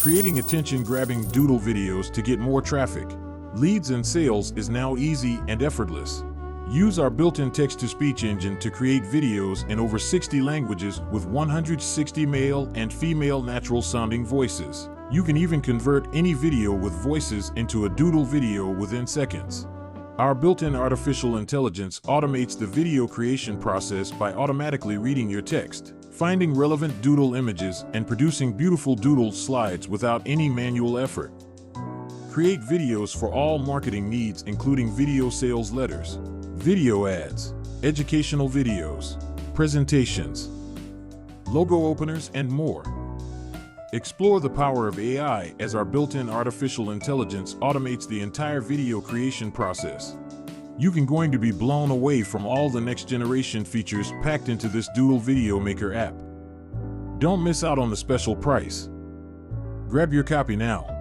Creating attention-grabbing doodle videos to get more traffic, leads, and sales is now easy and effortless. Use our built-in text-to-speech engine to create videos in over 60 languages with 160 male and female natural-sounding voices. You can even convert any video with voices into a doodle video within seconds. Our built-in artificial intelligence automates the video creation process by automatically reading your text, finding relevant doodle images, and producing beautiful doodle slides without any manual effort. Create videos for all marketing needs, including video sales letters, video ads, educational videos, presentations, logo openers, and more. Explore the power of AI as our built-in artificial intelligence automates the entire video creation process. You can going to be blown away from all the next-generation features packed into this Doodle Video Maker app. Don't miss out on the special price. Grab your copy now.